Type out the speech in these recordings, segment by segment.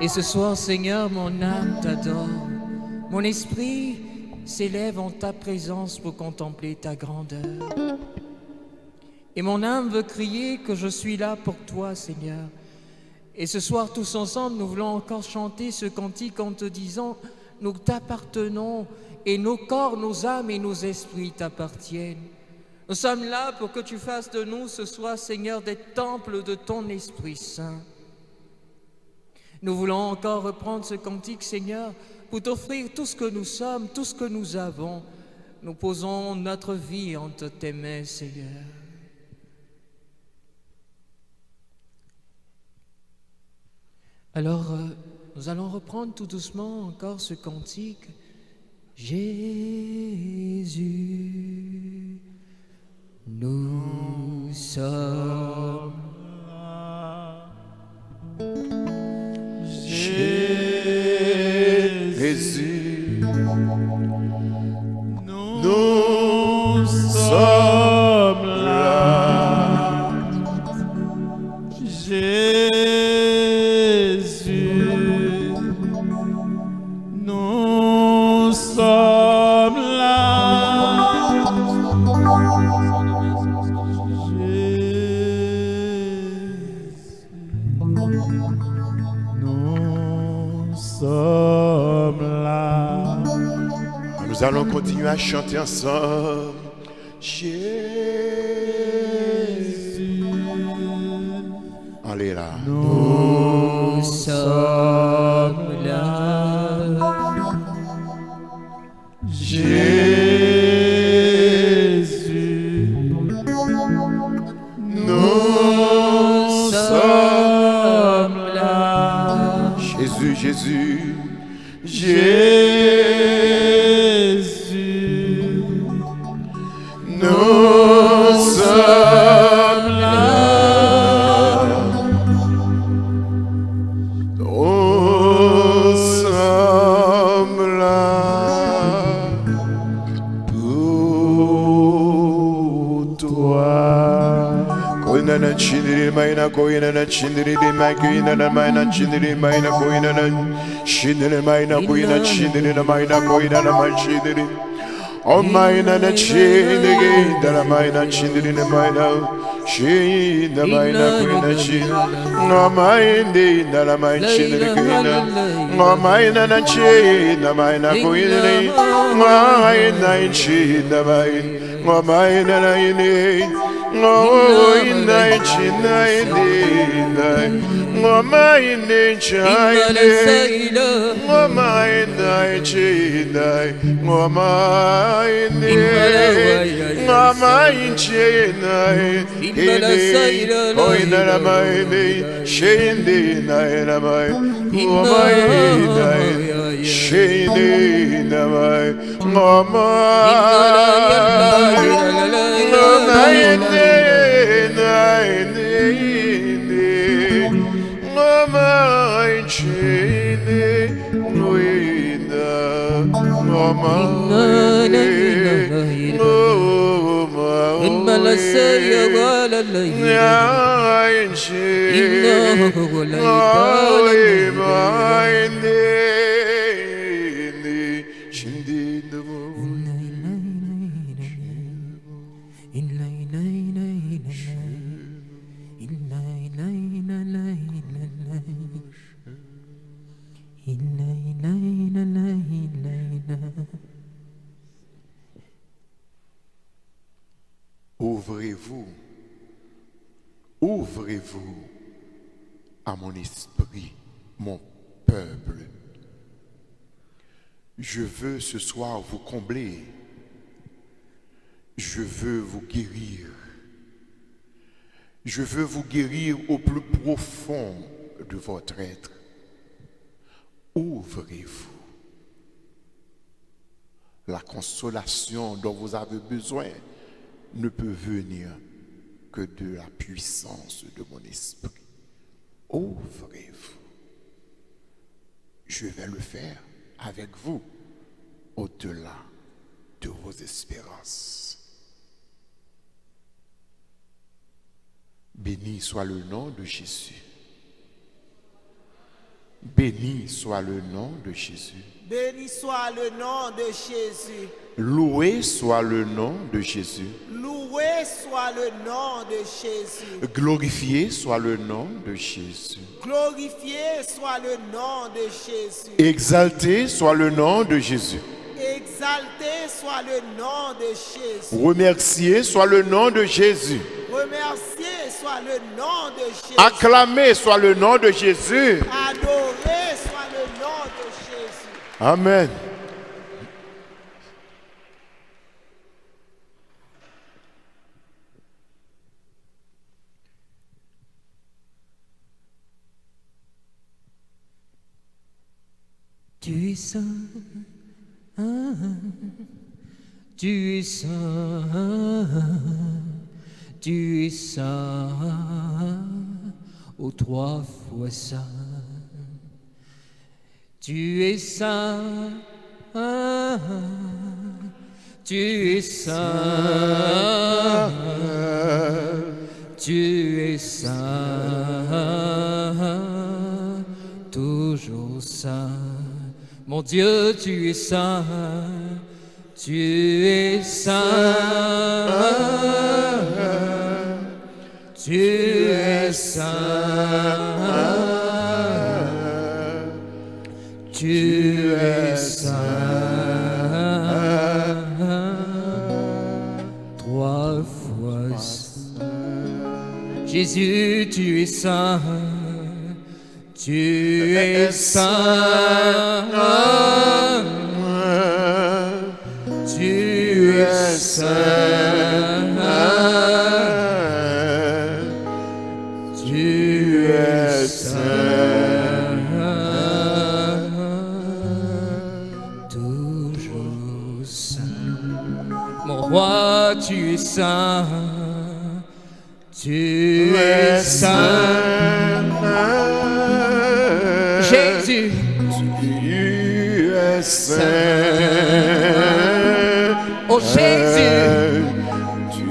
Et ce soir, Seigneur, mon âme t'adore. Mon esprit s'élève en ta présence pour contempler ta grandeur. Et mon âme veut crier que je suis là pour toi, Seigneur. Et ce soir, tous ensemble, nous voulons encore chanter ce cantique en te disant, nous t'appartenons et nos corps, nos âmes et nos esprits t'appartiennent. Nous sommes là pour que tu fasses de nous ce soir, Seigneur, des temples de ton Esprit Saint. Nous voulons encore reprendre ce cantique, Seigneur, pour t'offrir tout ce que nous sommes, tout ce que nous avons. Nous posons notre vie entre tes mains, Seigneur. Alors, nous allons reprendre tout doucement encore ce cantique. Jésus, nous sommes là. Jésus, nous sommes là. Jésus, nous sommes là. Nous sommes là. Nous allons continuer à chanter ensemble. Jésus, allez là. Nous sommes là. Jésus, nous sommes là. Jésus, Jésus, Jésus, nous sommes là. Nous sommes là pour toi. Koina na chindiri maina koina na chindiri de maina na maina chindiri maina koina na chindiri maina koina chindiri na maina koina na maina chindiri. Oh maina na chindiri da maina chindiri na maina chindiri maina koina chindiri. No maina na maina chindiri koina. No maina na chindiri maina koina. Maina chindiri maina. No maina na chindiri. Oh, in the chinai, oh, my in the chinai, oh, my in the chinai, oh, my in the, oh, my in chinai, oh, in the mind, shade in the mind, oh, my in the shade in the mind, oh, my. Ouvrez-vous, ouvrez-vous à mon esprit, mon peuple. Je veux ce soir vous combler. Je veux vous guérir. Je veux vous guérir au plus profond de votre être. Ouvrez-vous. La consolation dont vous avez besoin ne peut venir que de la puissance de mon esprit. Ouvrez-vous. Je vais le faire avec vous au-delà de vos espérances. Béni soit le nom de Jésus. Béni soit le nom de Jésus. Béni soit le nom de Jésus. Loué soit le nom de Jésus. Loué soit le nom de Jésus. Glorifié soit le nom de Jésus. Glorifié soit le nom de Jésus. Exalté soit le nom de Jésus. Exalté soit le nom de Jésus. Remercié soit le nom de Jésus. Remercié soit le nom de Jésus. Acclamé soit le nom de Jésus. Adoré soit le nom de Jésus. Amen. Tu es saint, tu es saint, tu es saint, ô 3 fois saint. Tu es saint, tu es saint, tu es saint, toujours saint. Mon Dieu, tu es saint, tu es saint, tu es saint, tu es saint, 3 fois saint. Jésus, tu es saint. Tu es saint, tu es saint, tu es saint, toujours saint. Mon roi, tu es saint, tu es saint. Jésus, Tu es saint. oh Jésus,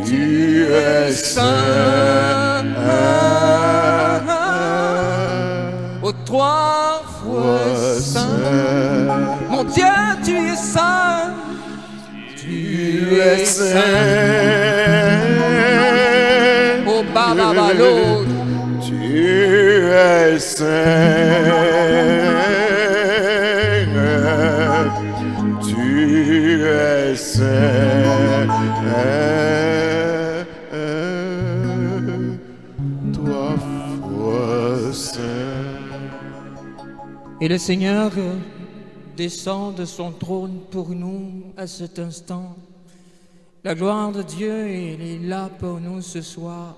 Tu es saint. oh 3 fois saint. Mon Dieu, tu es saint, tu es saint. Oh Bababalo, Tu es saint. Tu es saint. 3 fois saint. et le Seigneur descend de son trône pour nous à cet instant. La gloire de Dieu, elle est là pour nous ce soir.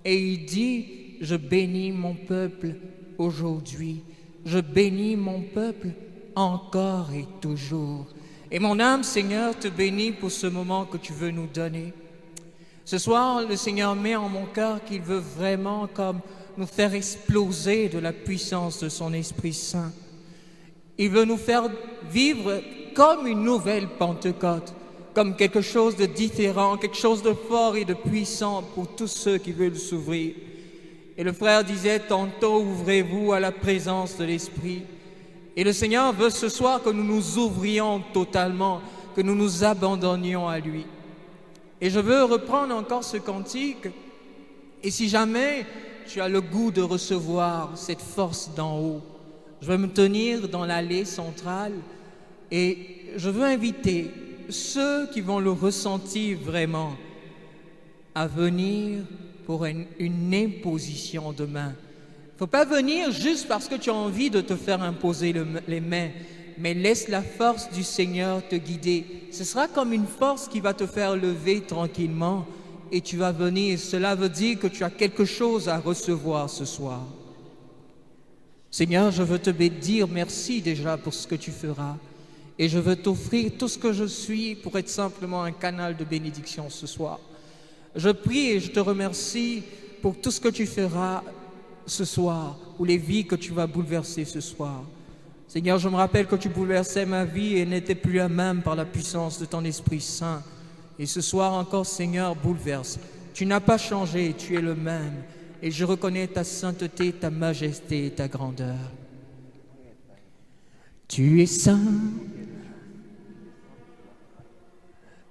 Et il dit, je bénis mon peuple aujourd'hui. Je bénis mon peuple encore et toujours. Et mon âme, Seigneur, te bénit pour ce moment que tu veux nous donner. Ce soir, le Seigneur met en mon cœur qu'il veut vraiment comme nous faire exploser de la puissance de son Esprit Saint. Il veut nous faire vivre comme une nouvelle Pentecôte, comme quelque chose de différent, quelque chose de fort et de puissant pour tous ceux qui veulent s'ouvrir. Et le frère disait tantôt, ouvrez-vous à la présence de l'Esprit. Et le Seigneur veut ce soir que nous nous ouvrions totalement, que nous nous abandonnions à lui. Et je veux reprendre encore ce cantique. Et si jamais tu as le goût de recevoir cette force d'en haut, je vais me tenir dans l'allée centrale et je veux inviter ceux qui vont le ressentir vraiment à venir pour une imposition de main. Il ne faut pas venir juste parce que tu as envie de te faire imposer les mains, mais laisse la force du Seigneur te guider. Ce sera comme une force qui va te faire lever tranquillement et tu vas venir. Cela veut dire que tu as quelque chose à recevoir ce soir. Seigneur, je veux te dire merci déjà pour ce que tu feras. Et je veux t'offrir tout ce que je suis pour être simplement un canal de bénédiction ce soir. Je prie et je te remercie pour tout ce que tu feras ce soir, pour les vies que tu vas bouleverser ce soir. Seigneur, je me rappelle que tu bouleversais ma vie et n'étais plus la même par la puissance de ton Esprit Saint. Et ce soir encore, Seigneur, bouleverse. Tu n'as pas changé, tu es le même. Et je reconnais ta sainteté, ta majesté et ta grandeur. Tu es saint.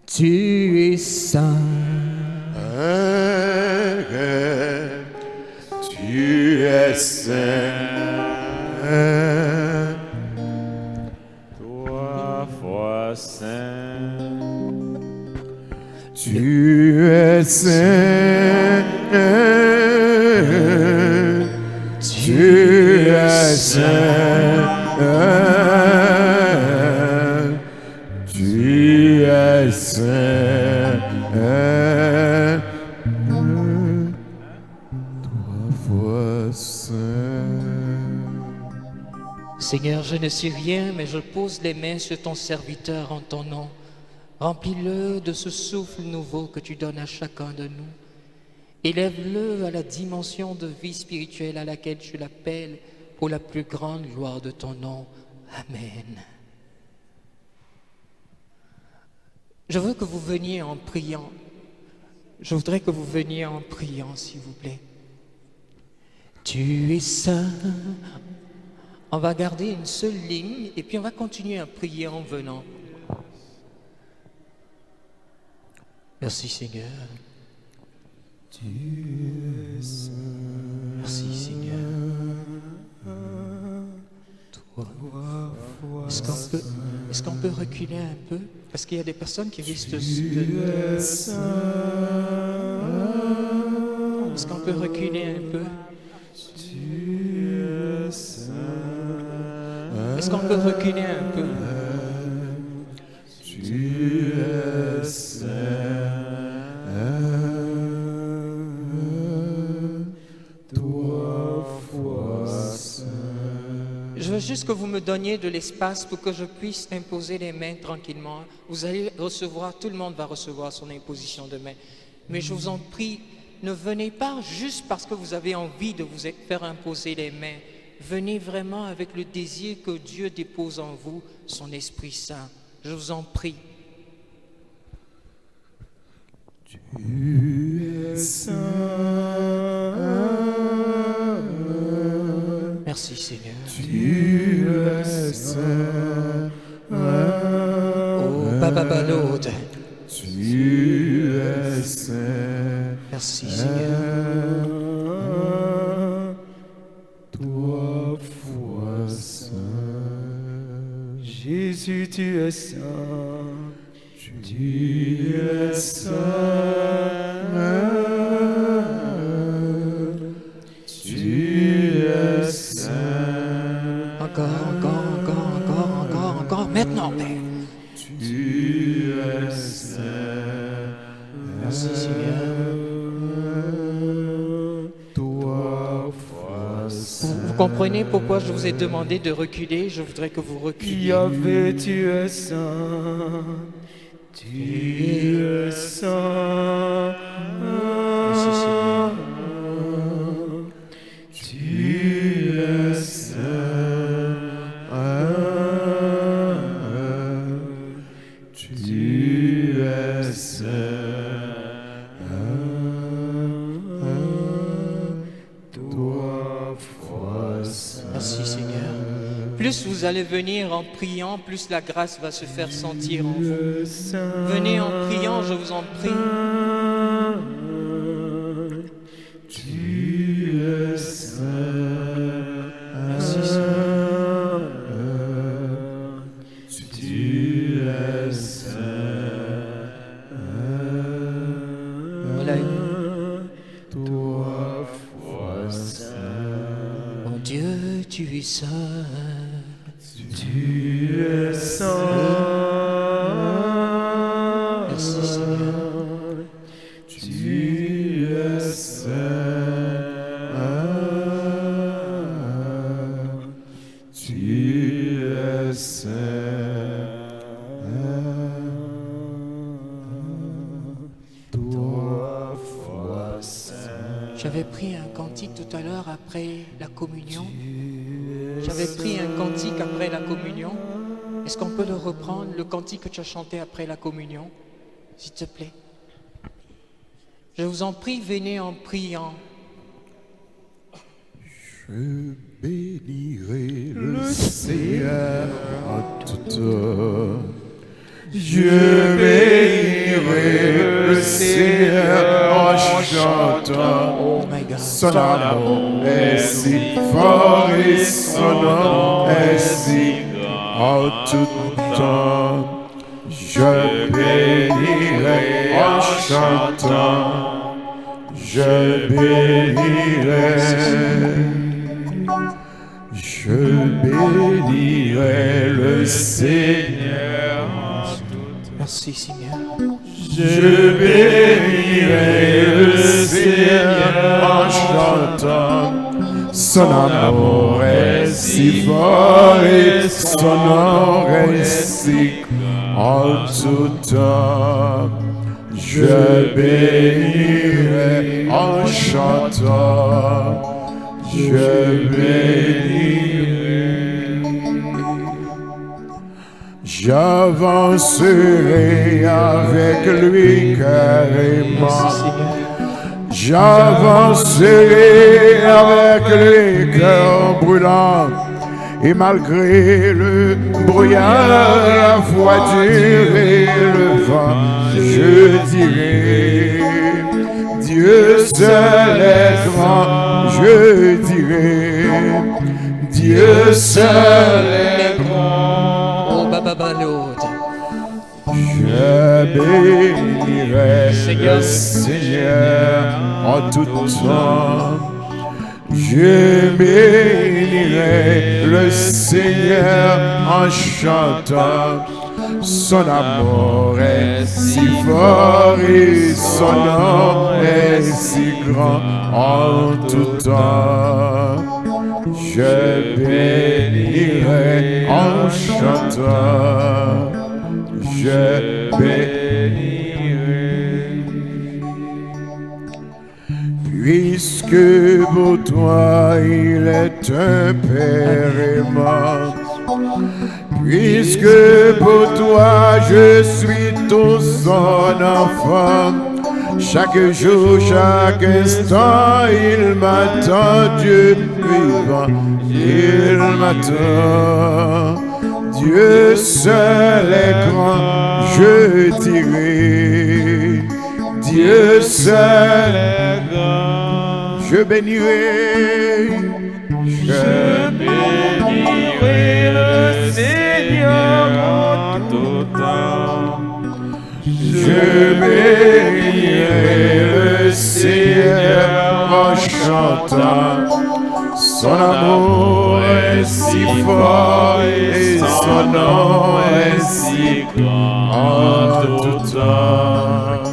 Tu es saint. Tu es saint. Trois fois saint. Tu es saint. Tu es saint. Tu es saint. Trois fois saint. Seigneur, je ne sais rien, mais je pose les mains sur ton serviteur en ton nom. Remplis-le de ce souffle nouveau que tu donnes à chacun de nous. Élève-le à la dimension de vie spirituelle à laquelle tu l'appelles pour la plus grande gloire de ton nom. Amen. Je veux que vous veniez en priant. Je voudrais que vous veniez en priant, s'il vous plaît. Tu es saint. On va garder une seule ligne et puis on va continuer à prier en venant. Merci Seigneur. Merci Seigneur. Toi. Est-ce qu'on peut reculer un peu? Parce qu'il y a des personnes qui risquent de... Est-ce qu'on peut reculer un peu? Est-ce qu'on peut reculer un peu? Tu es saint. Trois fois saint. Je veux juste que vous me donniez de l'espace pour que je puisse imposer les mains tranquillement. Vous allez recevoir, tout le monde va recevoir son imposition de main. Mais je vous en prie, ne venez pas juste parce que vous avez envie de vous faire imposer les mains. Venez vraiment avec le désir que Dieu dépose en vous, son Esprit Saint. Je vous en prie. Tu es saint. Merci Seigneur. Tu es saint. Oh, Baba Balode. Tu es saint. Merci Seigneur. Trois fois saint. Jésus, tu es saint. Tu es saint. Tu es saint. Encore. Maintenant, Père. Tu es saint. Merci Seigneur. Trois fois saint. Vous comprenez pourquoi je vous ai demandé de reculer? Je voudrais que vous reculiez. Yahvé, tu es saint. Tu es saint. Merci Seigneur. Tu es saint. Tu es saint. Trois fois saint. Merci Seigneur. Plus vous allez venir en priant, plus la grâce va se faire sentir en vous. Venez en priant, je vous en prie. Tu es saint. Merci Seigneur. Tu es saint. Voilà. Trois fois saint. Mon Dieu, tu es saint. Tu es saint. Merci Seigneur. Tu es saint. Tu es saint. Trois fois saint. J'avais pris un cantique tout à l'heure après la communion. J'avais pris un cantique après la communion. Est-ce qu'on peut le reprendre, le cantique que tu as chanté après la communion, s'il te plaît? Je vous en prie, venez en priant. Je bénirai le Seigneur en tout temps. Je bénirai le Seigneur en chantant. Oh my God. Son amour est si fort et son nom est si grand en tout temps. Je bénirai en chantant. Je bénirai. Je bénirai le Seigneur. Merci Seigneur. Je bénirai le Seigneur en chantant. Son amour est si fort et son nom est si en tout temps. Je bénirai en chantant. Je bénirai. J'avancerai avec lui carrément. J'avancerai avec lui cœur brûlant. Et malgré le brouillard, la voiture et le vent, je dirai, Dieu seul est grand. Je dirai, Dieu seul est grand. Oh Baba Lord. Je bénirai le Seigneur en tout temps. Je bénirai le Seigneur en chantant. Son amour est si fort et son nom est si grand en tout temps. Je bénirai en chantant. Je bénirai. Puisque pour toi il est un père aimant, puisque pour toi je suis ton son enfant, chaque jour, chaque instant, il m'attend, Dieu vivant, il m'attend. Dieu seul est grand, je dirai. Dieu seul est grand. Je bénirai. Je bénirai le Seigneur en tout temps. Je bénirai le Seigneur en chantant. Son amour est si fort et son nom est si grand en tout temps.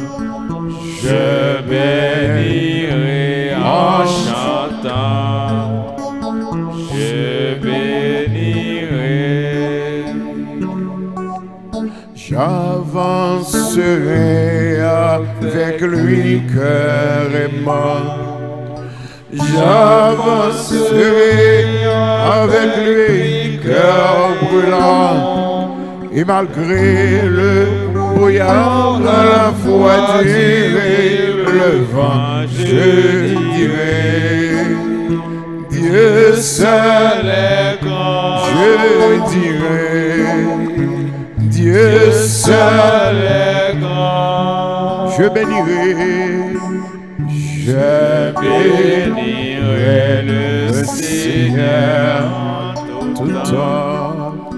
Je bénirai en chantant. Je bénirai. J'avancerai avec lui cœur aimant. J'avancerai avec lui cœur brûlant. Et malgré le brouillard, la voiture et le vent, je dirai, Dieu seul est grand. Je dirai, Dieu seul est grand. Je bénirai. Je bénirai le Seigneur en tout temps.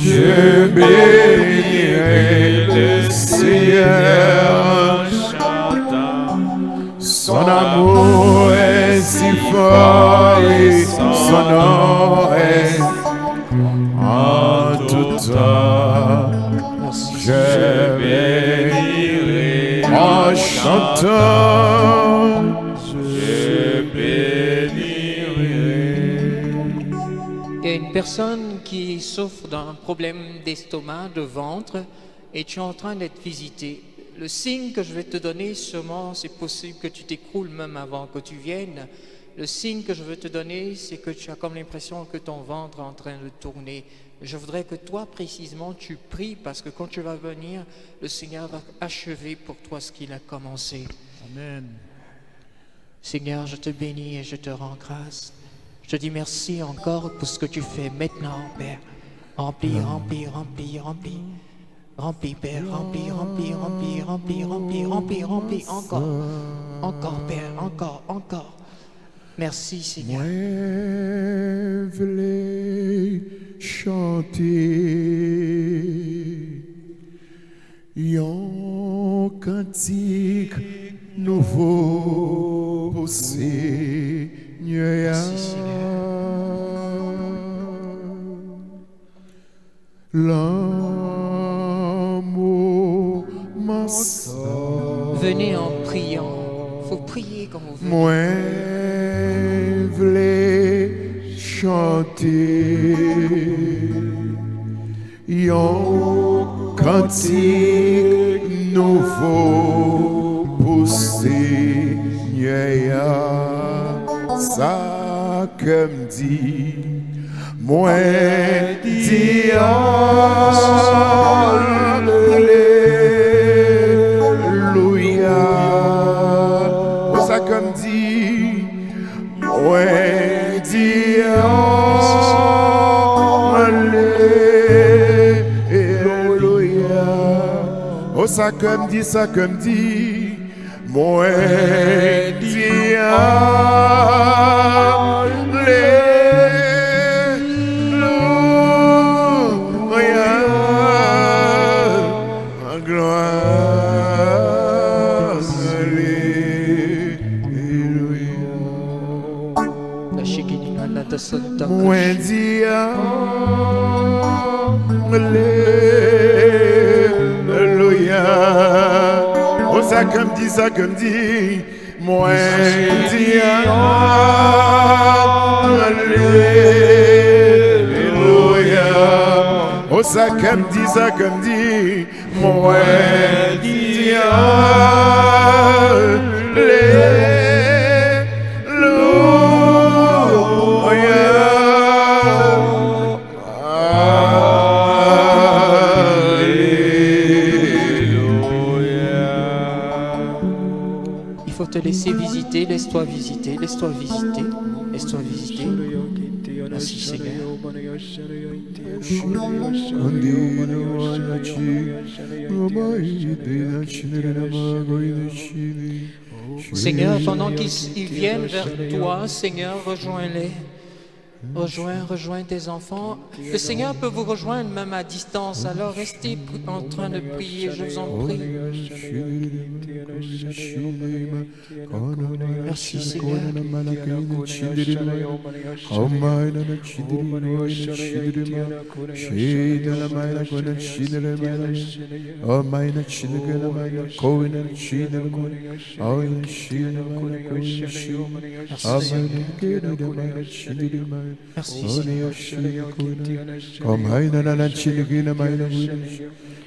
Je bénirai le Seigneur en chantant. Son amour est si fort et son nom est en tout temps. Je bénirai en chantant. Il y a une personne qui souffre d'un problème d'estomac, de ventre, et tu es en train d'être visité. Le signe que je vais te donner, sûrement, c'est possible que tu t'écroules même avant que tu viennes. Le signe que je veux te donner, c'est que tu as comme l'impression que ton ventre est en train de tourner. Je voudrais que toi, précisément, tu pries, parce que quand tu vas venir, le Seigneur va achever pour toi ce qu'il a commencé. Amen. Seigneur, je te bénis et je te rends grâce. Je te dis merci encore pour ce que tu fais maintenant, Père. Remplis, remplis, remplis, remplis. Remplis, Père, remplis, remplis, remplis, remplis, remplis, remplis, remplis, encore. Encore, Père, encore, encore. Merci, Seigneur. Moi voulais chanter un cantique nouveau pour Seigneur. Merci, Seigneur. L'amour m'a sauvé. Venez en priant. Faut prier quand vous venez. Moi voulais chanter un cantique nouveau pour Seigneur. Ça comme dit, moi dis Alléluia. Ça comme dit, moi dis Alléluia. Oh ça comme dit, moi dis Alléluia. Gloire, Alléluia. La chikini ala da santa. Moi dis Alléluia. Oh ça comme dit, moi dis Alléluia. Oh ça comme dit, moi dis Il faut te laisser visiter, laisse-toi visiter, laisse-toi visiter, laisse-toi visiter. Merci Seigneur. Seigneur, pendant qu'ils viennent vers toi, Seigneur, rejoins-les. Rejoins tes enfants. Le Seigneur peut vous rejoindre même à distance. Alors restez en train de prier, je vous en prie. Merci Seigneur. Merci Seigneur. Come high na na chiligina maina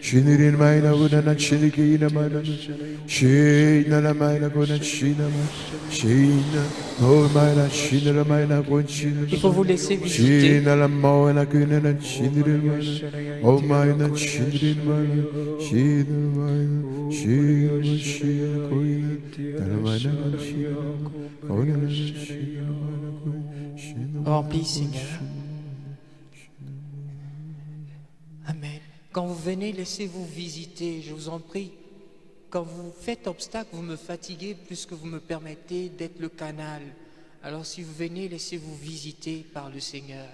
Shinirin maina na chiligina maina Shina la maina gona shina Shina oh maina shina maina gona shina Il faut vous laisser visiter. Shina la maina gona na shinirin maina Oh maina shinirin maina Shina maina Shina koina La maina shina Koina shina Remplis, Seigneur. Amen. Quand vous venez, laissez-vous visiter, je vous en prie. Quand vous faites obstacle, vous me fatiguez plus que vous me permettez d'être le canal. Alors si vous venez, laissez-vous visiter par le Seigneur.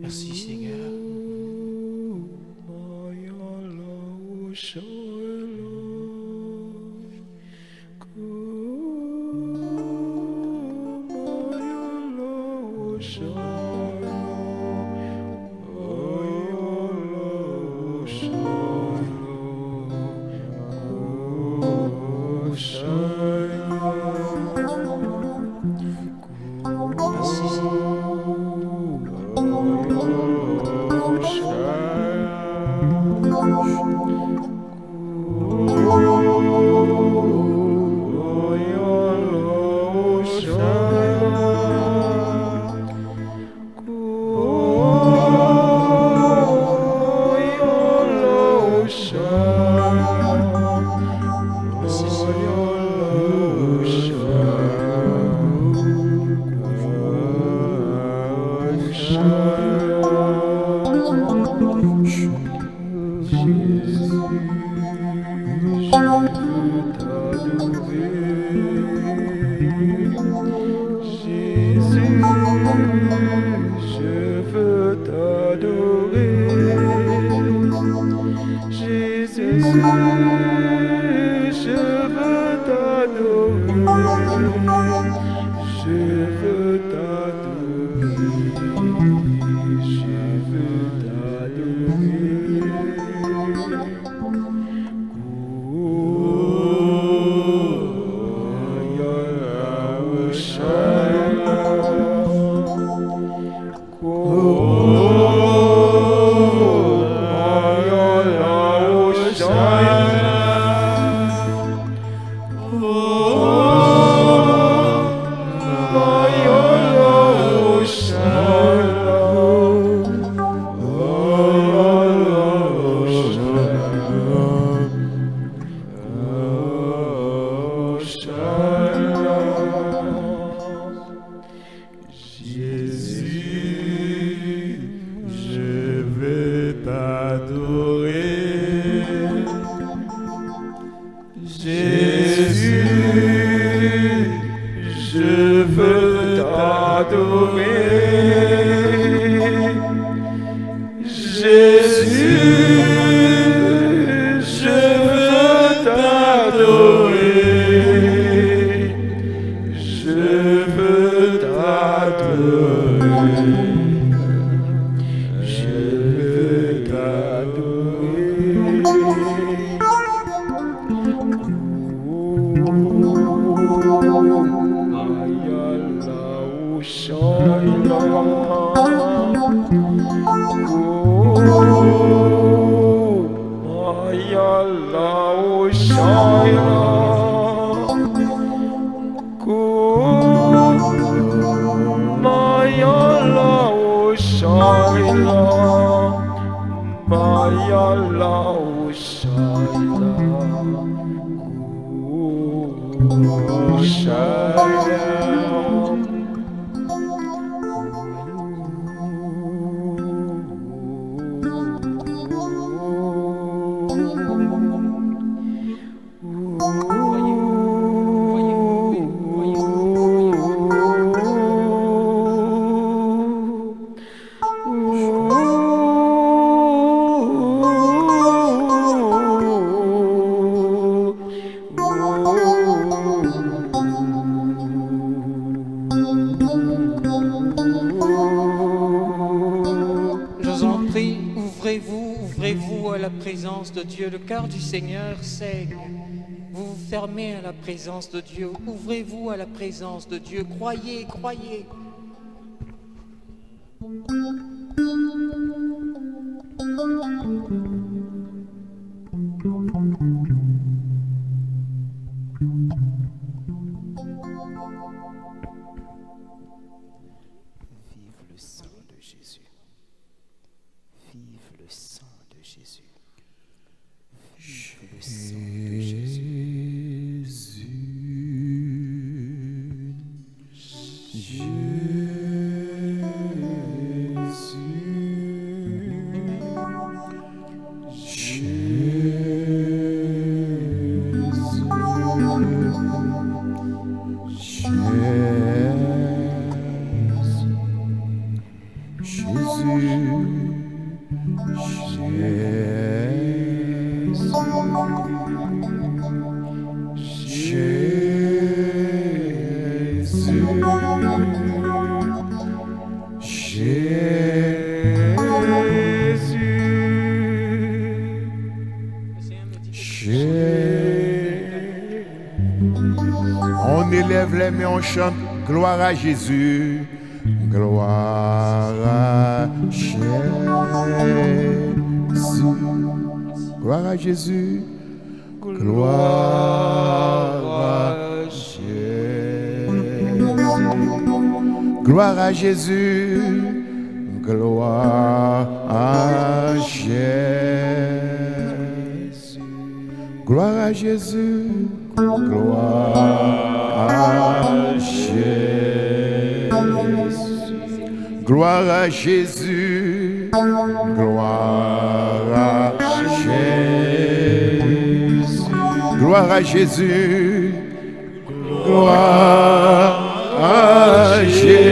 Merci Seigneur. Le cœur du Seigneur saigne. Vous vous fermez à la présence de Dieu. Ouvrez-vous à la présence de Dieu. Croyez, croyez. Vive le sang de Jésus. Vive le sang de Jésus. Le sang de Jésus. On élève les mains, on chante gloire à Jésus, gloire à Jésus, gloire à Jésus, gloire à Jésus, gloire à Jésus, gloire à Jésus. Gloire à Jésus. Gloire à Jésus. Gloire à Jésus. Gloire à Jésus. Gloire à Jésus. Gloire à Jésus.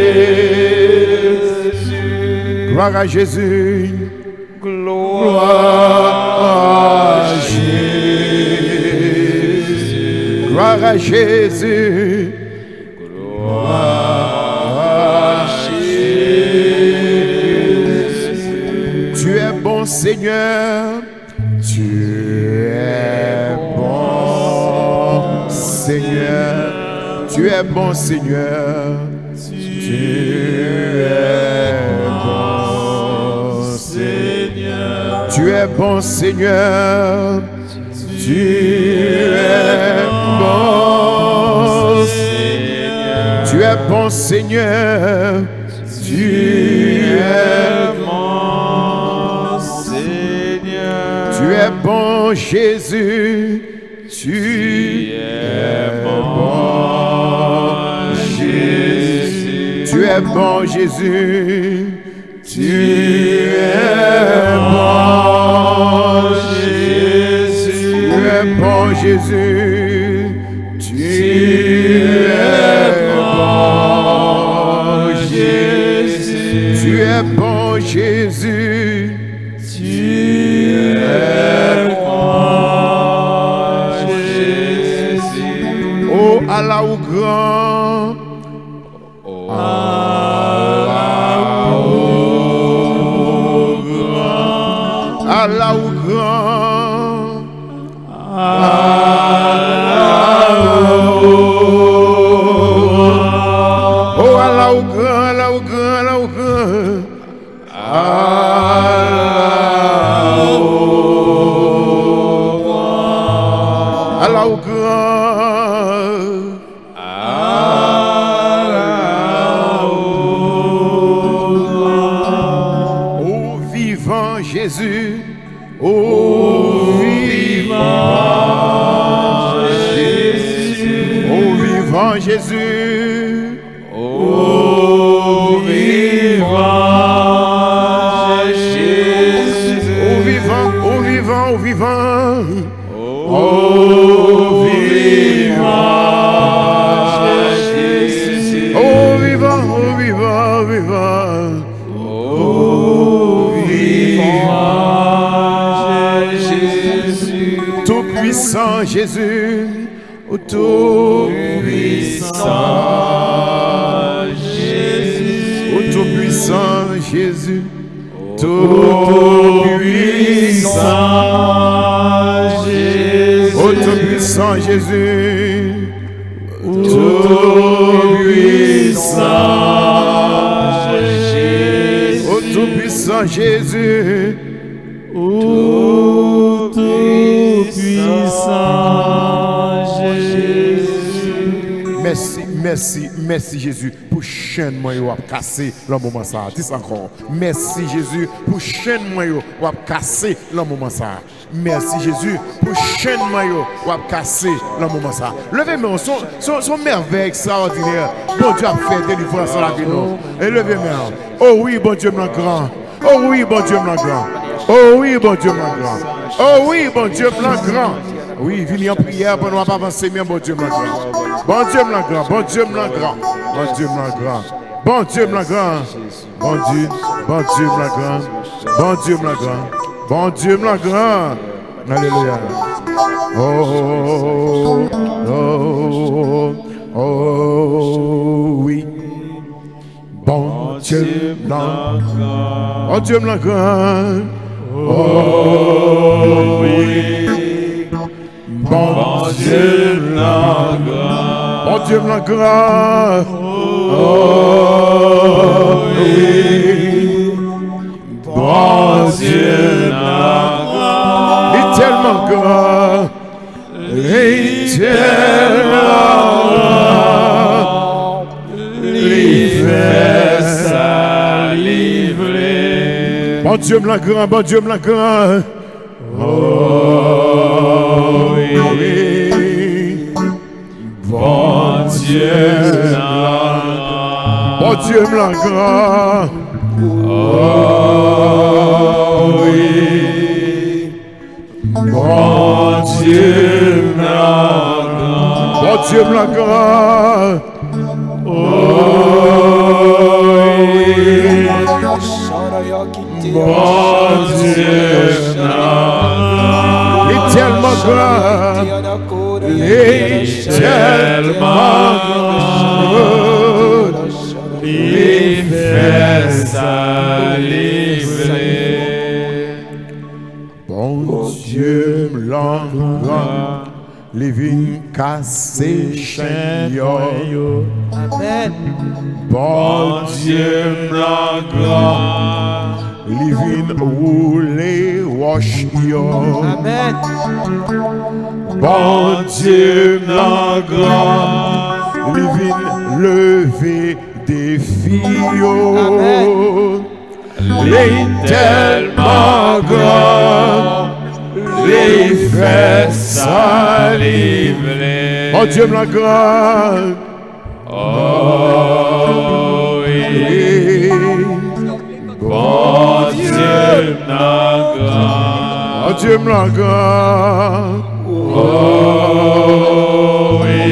Gloire à Jésus. Gloire à Jésus. Gloire à Jésus. Gloire à Jésus. Tu es bon Seigneur. Tu es bon Seigneur. Tu es bon Seigneur. Tu es bon Seigneur. Tu es bon Seigneur. Tu es bon Seigneur. Tu es bon Seigneur. Tu es bon Seigneur. Tu es bon Jésus. Tu es bon Jésus. Tu es bon Jésus. Tu es bon Jésus. Tu es bon Jésus. Tu es bon Jésus. Tu es bon Jésus. Tu es bon Jésus. Oh Allah ou grand. Allah ou grand, oh Allah ou grand, Allah ou grand, Allah ou grand, Allah ou grand, oh vivant Jésus. Oh vivant Jésus, oh vivant Jésus, oh vivant Jésus, oh vivant, oh vivant, oh vivant, oh vivant Jésus, oh vivant, oh vivant, oh vivant, oh vivant. Tout-puissant Jésus, oh tout-puissant Jésus, oh tout-puissant Jésus, tout-puissant Jésus, oh tout-puissant Jésus, tout-puissant Jésus, oh tout-puissant Jésus. Tout-puissant Jésus. Merci Jésus pour chaîne moi yo a casser le moment ça. Dis encore. Merci Jésus pour chaîne moi yo a casser le moment ça. Merci Jésus pour chaîne moi yo a casser le moment ça. Levez-moi son merveille extraordinaire. Bon Dieu a fait délivrance dans la vie nous. Et levez-moi. Oh oui, bon Dieu mon grand. Oh oui, bon Dieu mon grand. Oh oui, bon Dieu mon grand. Oh oui, bon Dieu mon grand. Oui, venez en prière pour nous avancer, bien, bon Dieu mon grand. Bon Dieu mon grand, bon Dieu mon grand. Bon Dieu mon grand. Bon Dieu mon grand. Bon Dieu mon grand. Bon Dieu mon grand. Bon Dieu mon grand. Alléluia. Oh, oh, oh, oui. Bon Dieu mon grand. Bon Dieu mon grand. Oh oui. Bon Dieu mon grand. Bon Dieu mon grand. Oh oui. Bon Dieu mon grand. Il est tellement grand. Il est tellement grand. Il fait sa livrée. Bon Dieu mon grand, bon Dieu mon grand. Oh oui. Bon Dieu me la grand. Oh oui. Bon Dieu me la grand. Bon Dieu me la grand. Oh oui. Bon Dieu me la grand. Il est tellement grand. Il est tellement grand. Il fait saliver. Bon Dieu me la grand. Les vignes cassées, chaînes. Amen. Bon Dieu me la grand. les vignes roulées, roches. Amen. Bon Dieu me la grand. Les vignes levées des filles. Les tellement grands. Les faits saliver. Bon Dieu me la grand. Oh oui. Bon Dieu me la grand. Bon Dieu me la grand. Oh oui.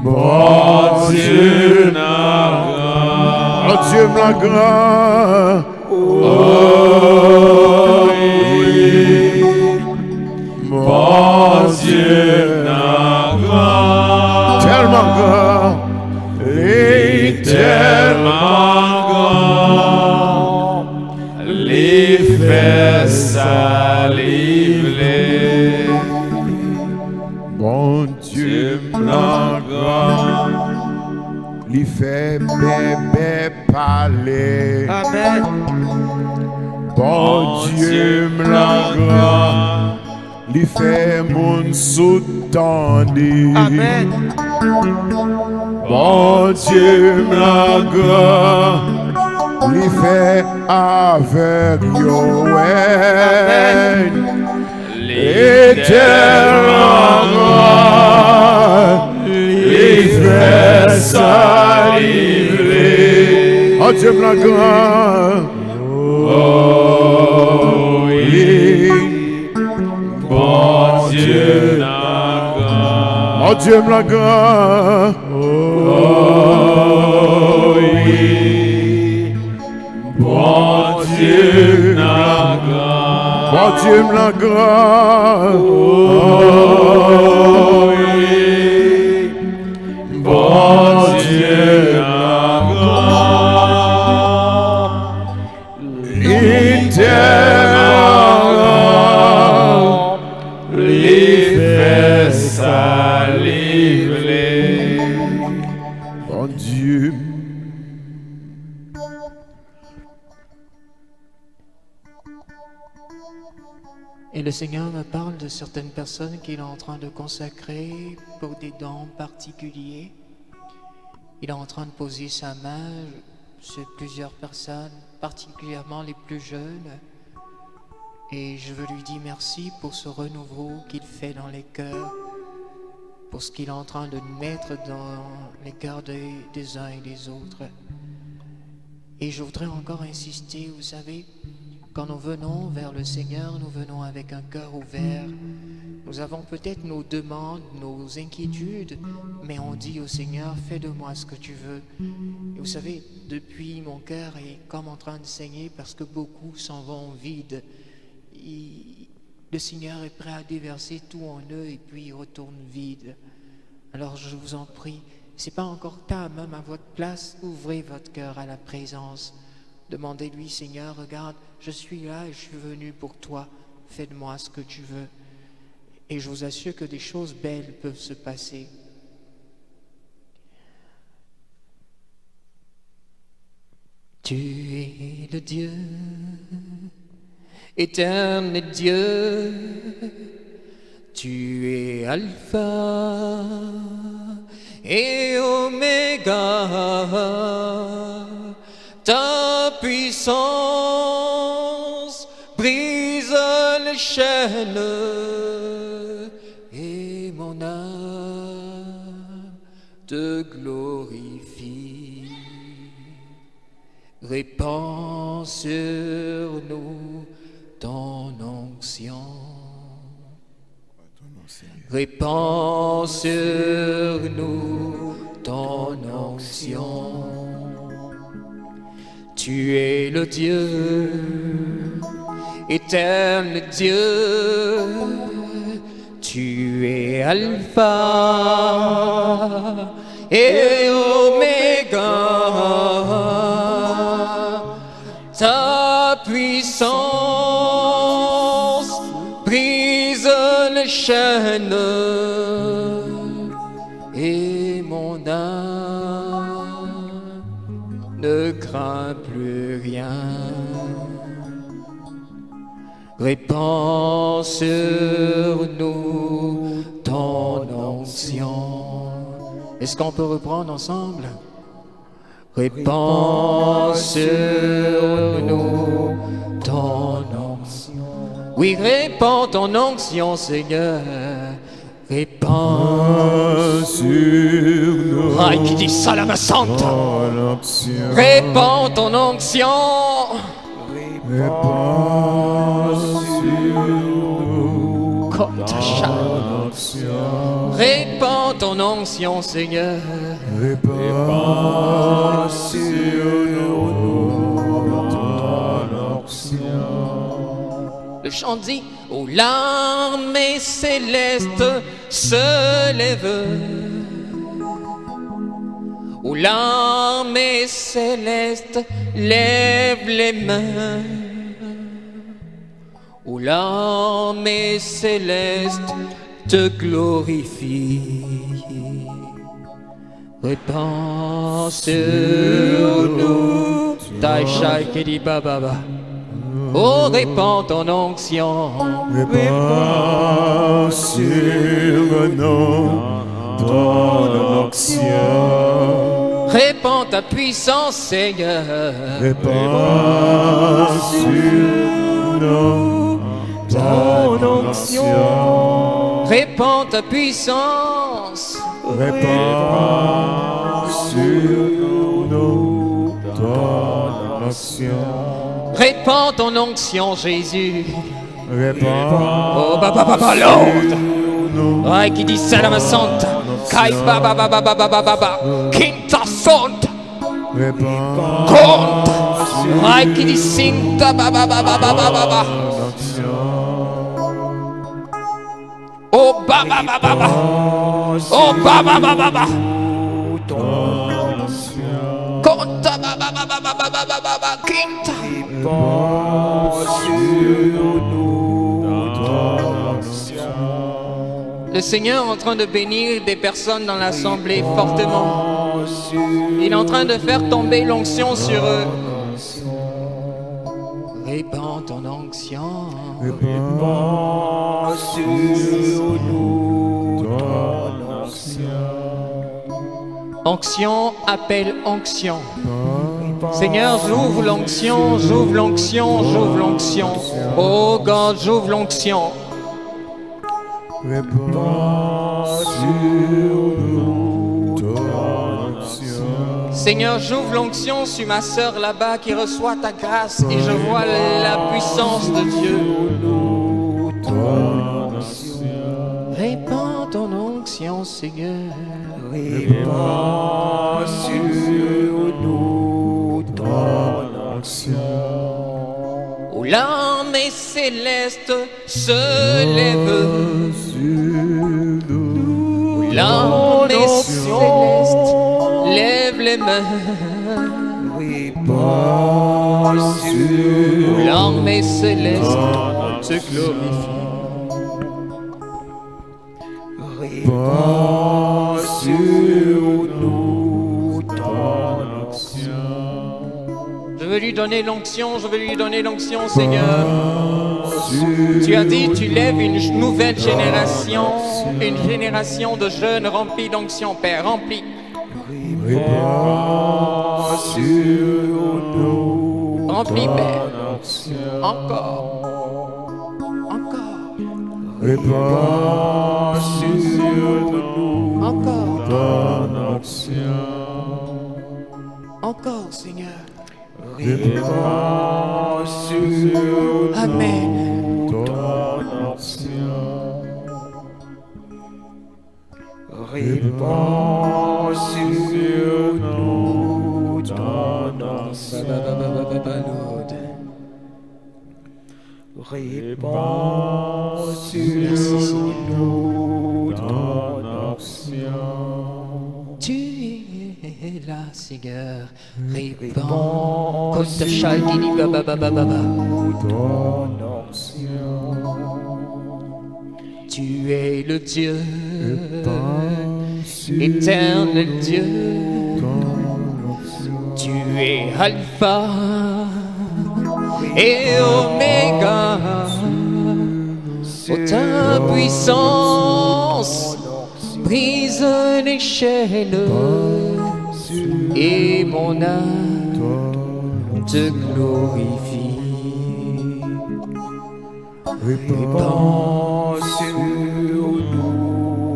Bon Dieu me la grand. Bon Dieu me la grand. Oh oui. Bon Dieu me la grand. Tellement grand. Les Tellement grand. Les faits saliver. Bon Dieu me la grand. Lui fait bébé parler. Amen. Bon Dieu me la grand. Lui fait mon sous-tendu. Amen. Bon Dieu me la grand. Lui fait aveugle. Éternellement grand. Lui fait saliver. Bon Dieu me la grand. Oh oui. Bon Dieu me la grand. Bon Dieu me la grand. Oh oui. Bon Dieu me la grand. Bon Dieu me la grand. Oh oui. Bon Dieu me la grand. Éternellement. Les faits saliver. Bon Dieu. Et le Seigneur me parle de certaines personnes qu'il est en train de consacrer pour des dons particuliers. Il est en train de poser sa main sur plusieurs personnes, particulièrement les plus jeunes. Et je veux lui dire merci pour ce renouveau qu'il fait dans les cœurs, pour ce qu'il est en train de mettre dans les cœurs des uns et des autres. Et je voudrais encore insister, vous savez, quand nous venons vers le Seigneur, nous venons avec un cœur ouvert. Nous avons peut-être nos demandes, nos inquiétudes, mais on dit au Seigneur, fais de moi ce que tu veux. Et vous savez, depuis, mon cœur est comme en train de saigner parce que beaucoup s'en vont vides. Le Seigneur est prêt à déverser tout en eux et puis ils retournent vides. Alors je vous en prie, c'est pas encore tard, même à votre place, ouvrez votre cœur à la présence. Demandez-lui, Seigneur, regarde, je suis là et je suis venu pour toi. Fais de moi ce que tu veux. Et je vous assure que des choses belles peuvent se passer. Tu es le Dieu, éternel Dieu. Tu es Alpha et Oméga. Ta puissance brise les chaînes et mon âme te glorifie. Répands sur nous ton onction. Répands sur nous ton onction. Tu es le Dieu, éternel Dieu. Tu es Alpha et Oméga. Ta puissance brise les chaînes et mon âme ne craint plus rien. Répands sur nous ton onction. Est-ce qu'on peut reprendre ensemble? Répands sur nous ton onction. Oui, répands ton onction, Seigneur. Répands sur nous Rai qui dit Salama Santa. ton onction. Répands ton onction. Répands sur nous Kotasha. ton onction. Répands ton onction, Seigneur. Répands sur nous ton onction. Le chant dit, ô l'armée céleste se lève. Ô l'armée céleste lève les mains. Ô l'armée céleste te glorifie. Répands sur nous ta shaikedi baba. Oh, répands ton onction. Répands sur nous ton onction. Répands ta puissance, Seigneur. Répands sur nous ton onction. Répands ta puissance. Répands sur nous ton onction. Répands ton onction, Jésus. Répands Oh, baba, Lord. nous Rai qui dit Salama Santa. Kai baba, Quinta Santa. répands Conta. Rai qui dit Sinta, baba. Oh, baba. Oh, baba. Conta, baba, Quinta. Le Seigneur est en train de bénir des personnes dans l'assemblée fortement. Il est en train de faire tomber l'onction sur eux. Répands ton onction. Répands sur nous ton onction. Onction appelle onction. Seigneur, j'ouvre l'onction, j'ouvre l'onction, j'ouvre l'onction. Oh God, j'ouvre l'onction. Répands sur nous ton onction. Seigneur, j'ouvre l'onction sur ma sœur là-bas qui reçoit ta grâce et je vois la puissance de Dieu. Répands ton onction, Seigneur. Répands sur nous ton onction. Ô l'armée céleste se lève. Ô l'armée céleste lève les mains. Répands sur Ô l'armée céleste te glorifie. Répands sur nous ton onction. Je veux lui donner l'onction, je veux lui donner l'onction, Seigneur. Tu as dit, tu lèves une nouvelle génération, une génération de jeunes remplis d'onction, Père, remplis. Répands sur nous Remplis, Père. ton onction. Encore. Répands sur nous Encore. ton onction. Encore, Seigneur. Répands sur Amen. nous ton onction. Répands sur nous ton onction. Répands sur nous ton onction. Tu es là, Seigneur. Répands. Comme ta chaldini, Ton onction. Tu es le Dieu, Sur éternel Dieu. ton onction. Tu es Alpha et Oméga. Oh, ta puissance brise les chaînes et mon âme te glorifie. Répands sur nous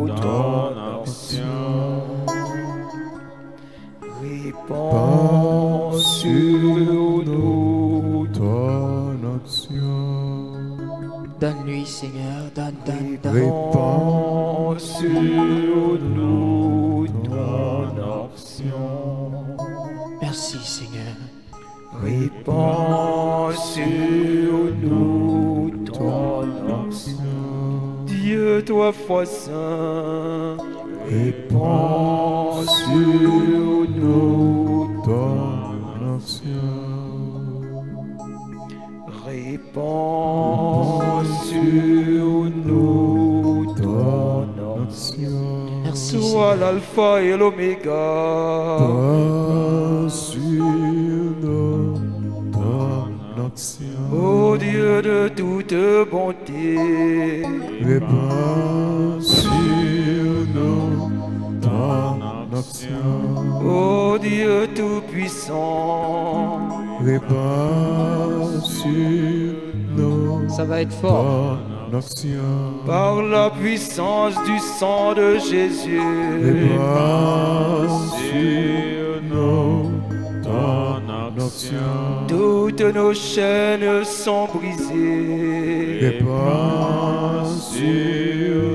ton onction. Répands sur nous ton onction. Donne-lui, Seigneur, donne. Répands sur nous ton onction. Merci, Seigneur. Répands sur nous ton onction. Dieu, toi fois saint, répands sur nous ton onction. Répands sur nous ton onction. Merci, Toi Seigneur. l'alpha et l'oméga. Toi sur nous ton onction. Ô Dieu de toute bonté, Répands sur nous ton onction. ô Dieu tout-puissant, Répands sur nous Ça va être fort. ton onction. par la puissance du sang de Jésus, Répands sur nous ton onction. toutes nos chaînes sont brisées. Répands sur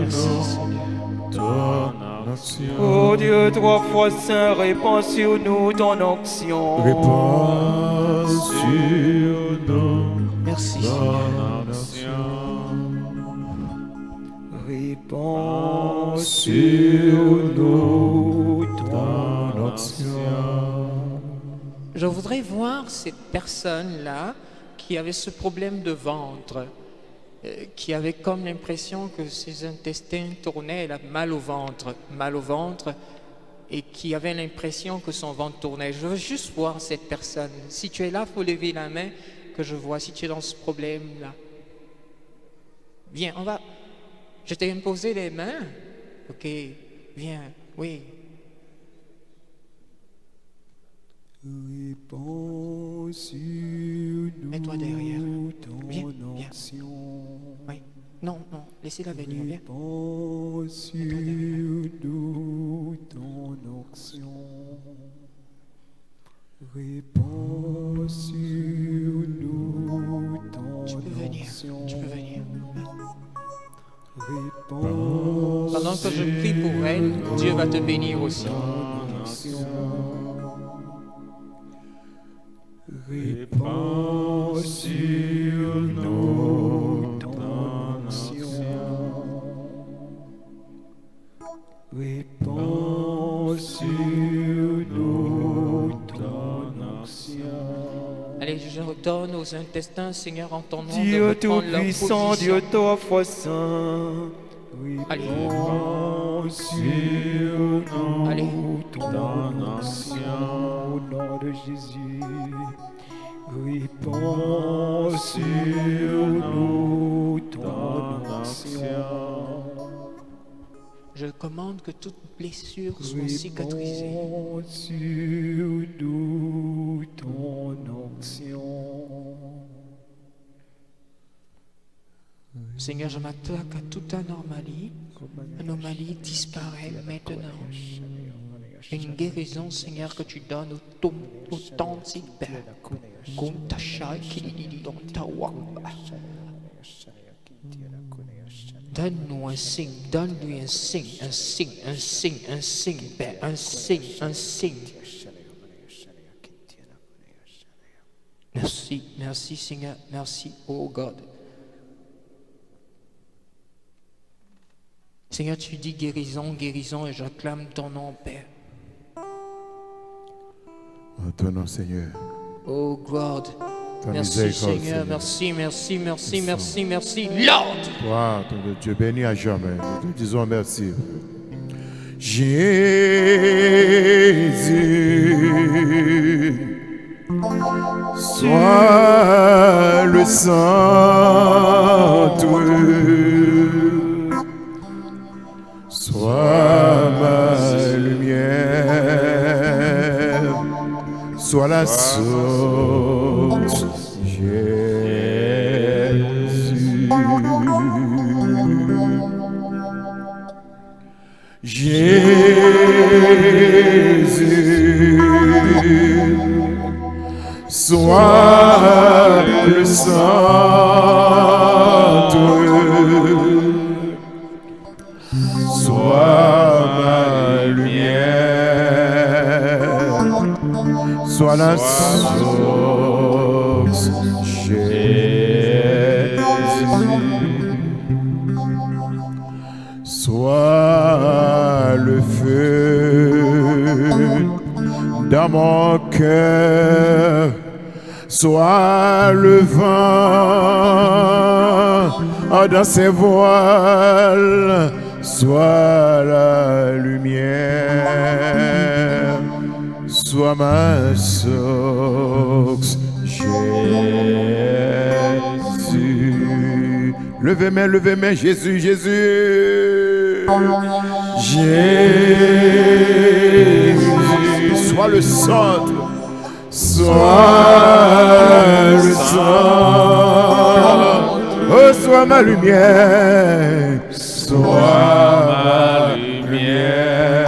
Merci, nous Seigneur. ton onction. Ô Dieu trois fois saint, répands sur nous ton onction. Répands sur nous Merci, Seigneur. ton onction. Répands sur nous ton onction. Je voudrais voir cette personne-là qui avait ce problème de ventre, qui avait comme l'impression que ses intestins tournaient, elle a mal au ventre, et qui avait l'impression que son ventre tournait. Je veux juste voir cette personne. Si tu es là, il faut lever la main que je vois, si tu es dans ce problème-là. Viens, on va... Je t'ai imposé les mains. Ok, viens, oui. Répands sur nous Mets-toi derrière. ton Viens, viens. onction. Oui. Non, laissez-la venir, viens. Répands sur nous ton onction. Répands sur nous ton Tu peux venir, onction. tu peux venir. Répands Pendant que je prie pour elle, Dieu va te bénir aussi. ton onction. Répands sur nous ton onction. Répands sur nous ton onction. Allez, je redonne aux intestins, Seigneur, en ton nom, de Dieu reprendre leur tout-puissant, position. Dieu trois fois saint, Allez. répands sur nous Allez. ton onction au nom de Jésus. Répands sur nous ton onction. Je commande que toute blessure soit cicatrisée. Répands sur nous ton onction. Seigneur, je m'attaque à toute anomalie. Anomalie disparaît maintenant. Une guérison, Seigneur, que tu donnes au temps si Père. Donne-nous un signe, donne-lui un signe, un signe, un signe, un signe, Père, un signe, un signe. Merci, merci Seigneur, merci, oh God. Seigneur, tu dis guérison, guérison, et j'acclame ton nom, Père. En ton nom, Seigneur. Oh God. Ta Merci miséricorde, Seigneur, merci, merci, merci, merci, merci, Lord. Toi, ton Dieu béni à jamais. Nous te disons merci. Jésus, sois le centre, sois ma lumière, sois la source, Jésus. Jésus, sois le centre, sois ma lumière, sois la source, Jésus. Sois le feu dans mon cœur, sois le vent dans ses voiles, sois la lumière, sois ma source, Jésus. Levez main, Jésus, Jésus. Jésus, sois le centre, sois le centre, oh, sois ma lumière, sois ma lumière,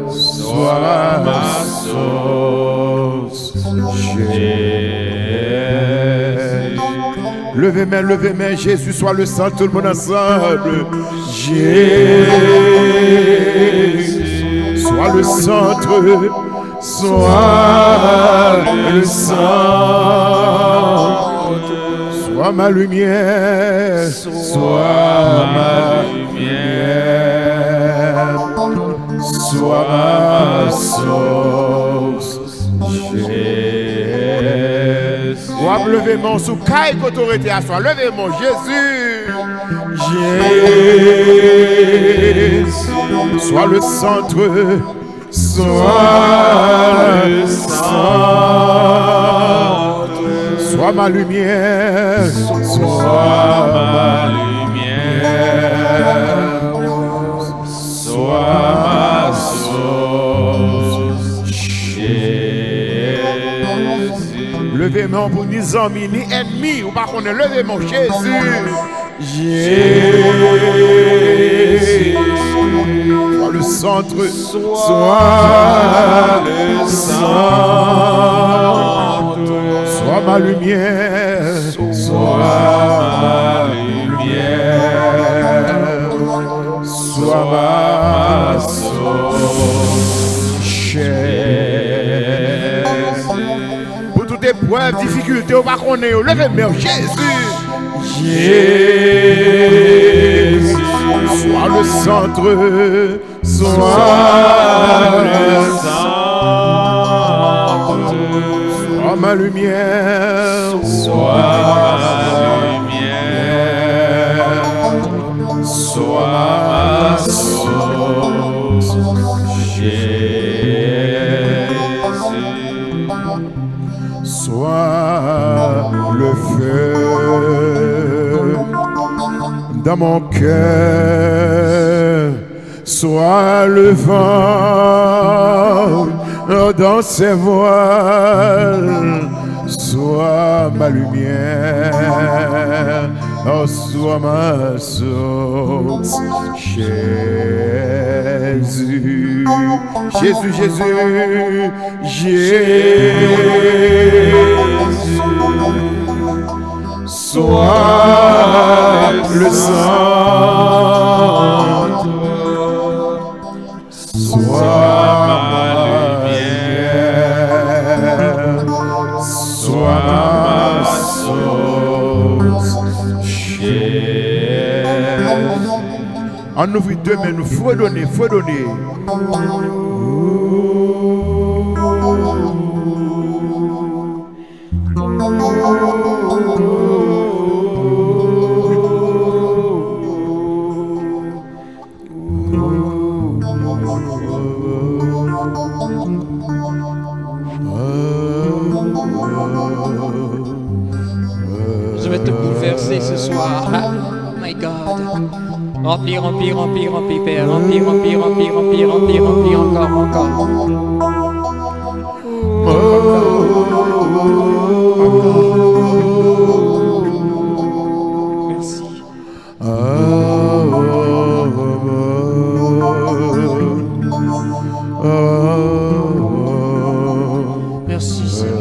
sois ma source, Jésus. Levez main, Jésus, sois le centre, tout le monde ensemble. Jésus, sois le centre, sois le centre, sois ma lumière, sois ma lumière, sois ma source, Jésus. Levez mon sous caille qu'autorité à soi. Levez mon Jésus. Jésus, sois le centre, sois le centre, sois ma lumière, sois ma lumière, sois ma source, Jésus. Levez mon pour ni amis ni ennemis, ou par contre levez mon Jésus. Jésus, sois le centre, sois le centre, sois ma lumière, sois ma lumière, sois ma source, Jésus. Pour toutes épreuves, difficultés, ou par contre levez mon Jésus. Jésus, sois le centre, sois le centre, sois ma lumière, sois ma lumière, sois ma source, Jésus, sois le feu dans mon cœur, sois le vent dans ses voiles, sois ma lumière, Oh, sois ma source, Jésus. Jésus, Jésus, Jésus. Sois le centre, sois ma lumière, sois ma source, Jésus. On ouvre deux mains, nous faut donner, faut donner. Je vais te bouleverser ce soir. Oh my God. Remplis, remplis, remplis, remplis, Père. Remplis, remplis, remplis, remplis, remplis, remplis, encore, encore. Merci. Merci, Seigneur.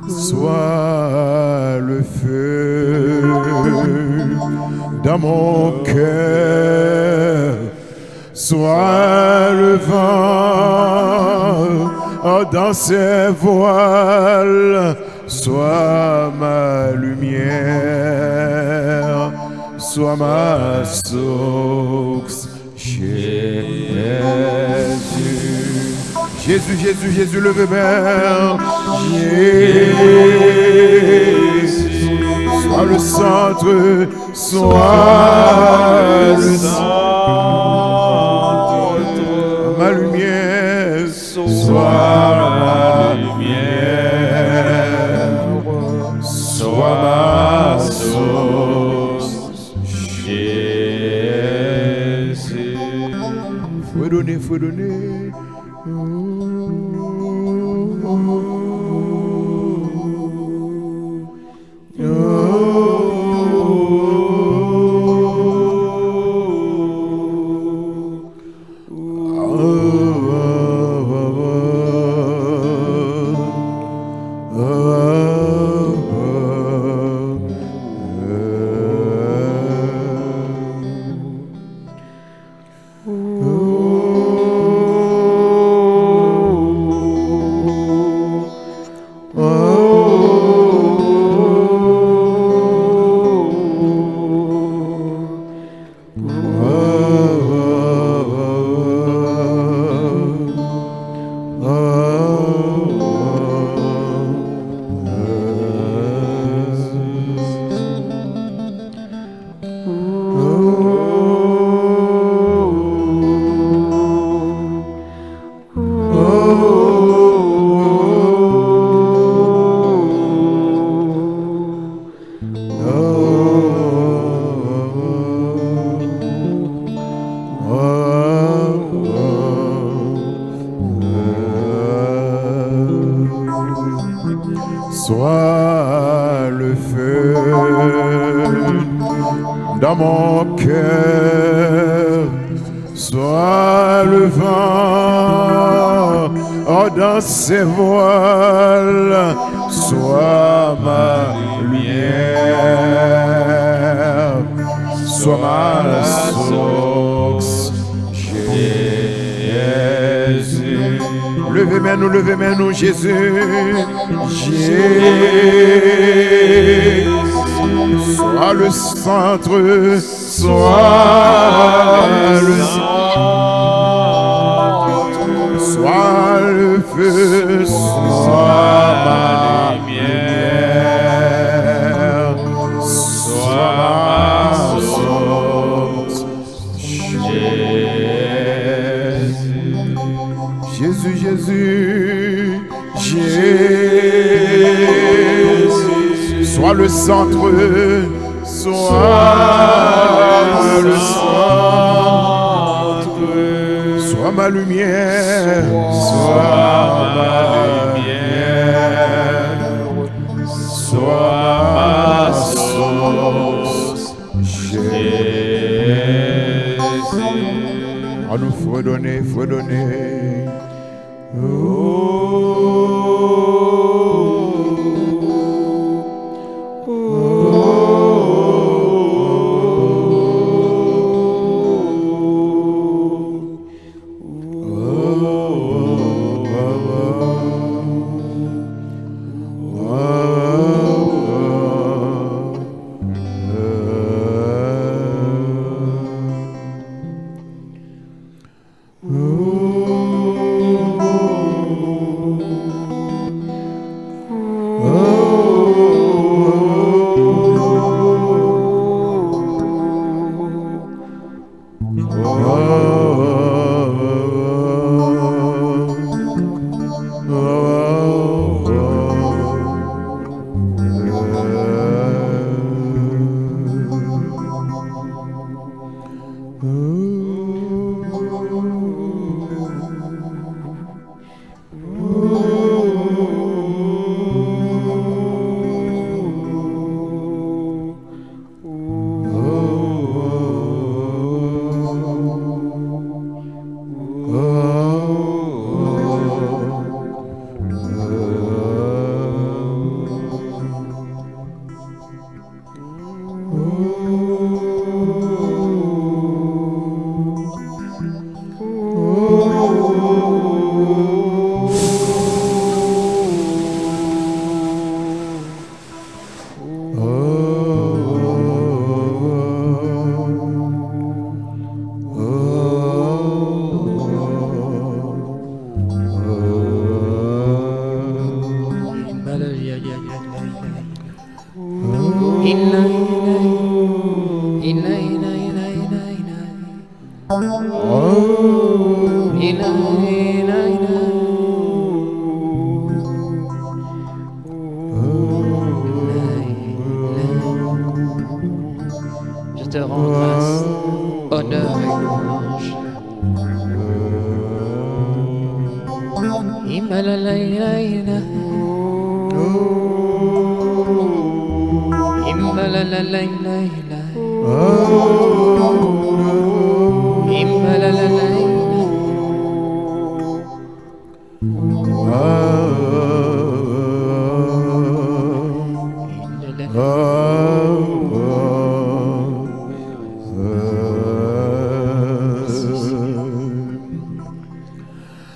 Sois le feu dans mon cœur, sois le vent dans ses voiles, sois ma lumière, sois ma source, Jésus. Jésus, Jésus, Jésus, le Père. Jésus, sois le centre, sois le centre, ma lumière, sois ma lumière, sois ma source, Jésus. Faut donner, faut donner. Sois le feu dans mon cœur, sois le vent dans ses voiles, sois ma lumière, sois ma source, Jésus. Levez-moi nous, Jésus. Jésus. Sois le centre, sois le centre, sois le feu, sois ma lumière, sois ma source, Jésus, Jésus, Jésus, sois le centre, sois le centre, sois ma lumière, sois ma lumière, sois ma source, Jésus. À nous fredonner, fredonner. Je te rends grâce, honneur et louange. Imbalalaïlaïla. Imbalalaïlaïla. Imbalalaïla.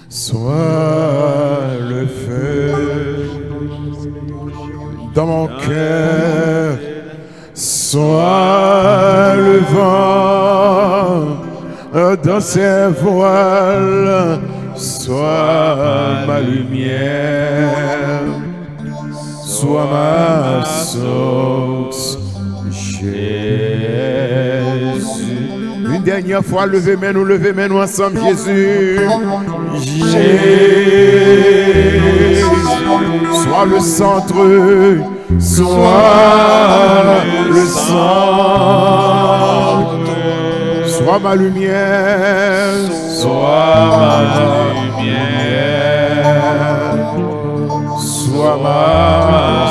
Sois le feu dans mon cœur, sois le vent dans ses voiles, sois ma lumière, sois ma source, Jésus. Une dernière fois, levez-moi nous ensemble, Jésus. Jésus, sois le centre, sois le centre, sois ma lumière, sois ma lumière, sois ma